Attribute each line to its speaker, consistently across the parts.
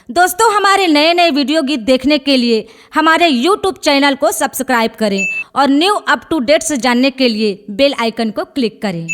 Speaker 1: दोस्तों, हमारे नए नए वीडियो गीत देखने के लिए हमारे YouTube चैनल को सब्सक्राइब करें और न्यू अप टू डेट्स जानने के लिए बेल आइकन को क्लिक करें।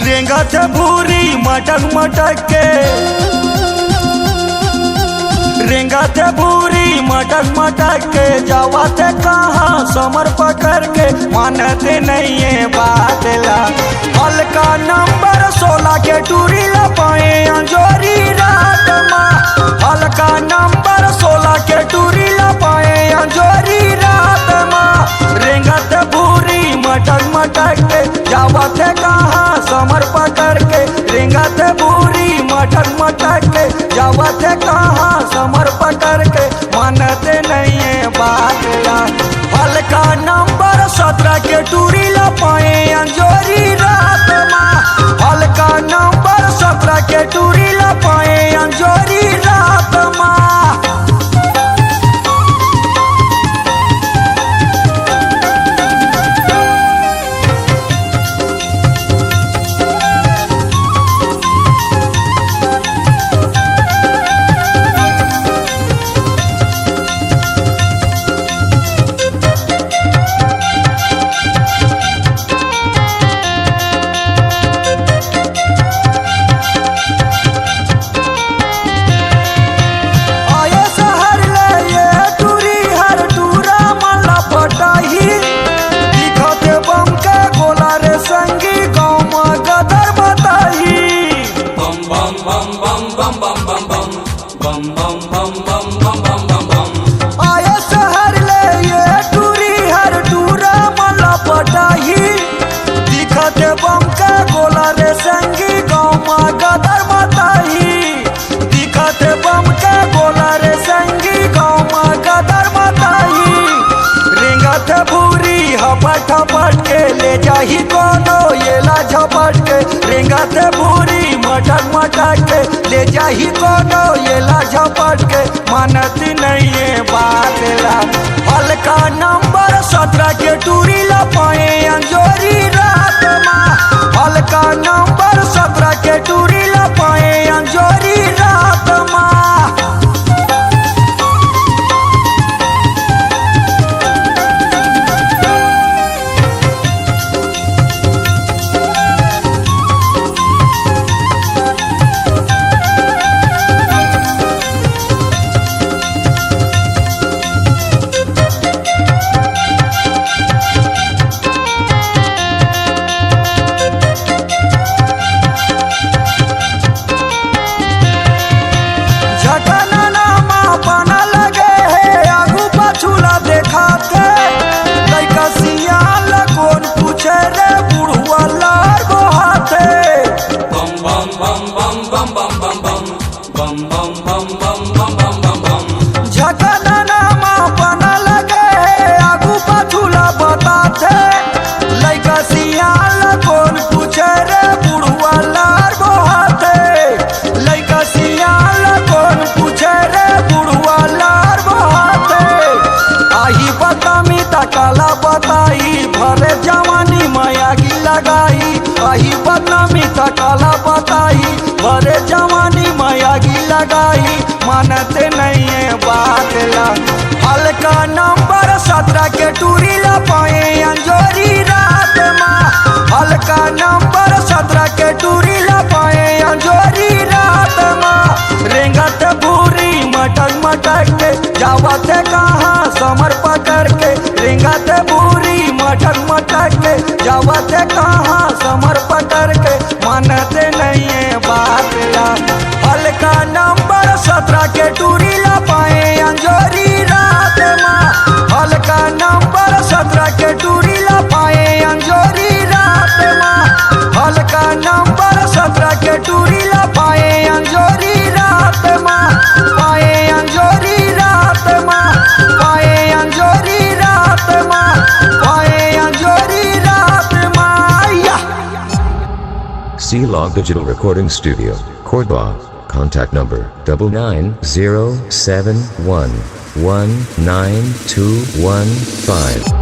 Speaker 2: रेंगत भूरी मटक मटक के, रेंगत भूरी मटक मटक के, जावत कहाँ समर पकड़ के, मानते नहीं है बादला। हल्का नंबर 16 के टूरी लपाए अंजोरी रात माँ, हल्का नंबर 16 के टूरी लपाए अंजोरी रात माँ। रेंगत भूरी मटक मटक के, जावत कहाँ समर पकड़ के, रेंगत भूरी मटक मटक के, जावत कहाँ समर पकड़ के, मानते नहीं है बादला। हल्का नंबर 17 के टूरी लपाए अंजोरी रात माँ, हल्का नंबर 17 के टूरी लपाए अंजोरी रात माँ। आया शहर ले ये टूरी हर टूरा मला पटाही, दिखत बम का गोला रे संगी गाँव माँ गदर मताही, दिखत बम का गोला रे संगी गाँव माँ गदर मताही। रेंगत भूरी हपट हपट के ले जाही कोनो येला झपट के, रेंगत भूरी मटक मटक के ले जाही कोनो येला झपट के, मानती नहीं है बादला। हल्का नंबर 17 के टूरी लपाए अंजोरी रात माँ, हल्का नंबर 17 के टूरी लपाए अंजोरी रात माँ। काला बताई भरे जवानी माया की लगाई, आही बदनामी था काला बताई भरे जवानी माया की लगाई, मानते नहीं है बादला। हल्का नंबर 17 के टूरी लपाए अंजोरी रात माँ, हल्का नंबर 17 के टूरी लपाए अंजोरी रात माँ। रेंगत भूरी मटक मटक के, जावत कहाँ समर पकड़ के, रेंगत भूरी मटक मटक के, जावत कहाँ समर पकड़ के, मानते नहीं है बादला। हल्का नंबर 17 के टूरी लपाए अंजोरी रात माँ, हल्का नंबर 17 के टूरी लपाए अंजोरी रात माँ, हल्का नंबर 17 के टूरी लपाए अंजोरी रात माँ।
Speaker 3: C-Log Digital Recording Studio, Cordoba. Contact number 99071192115.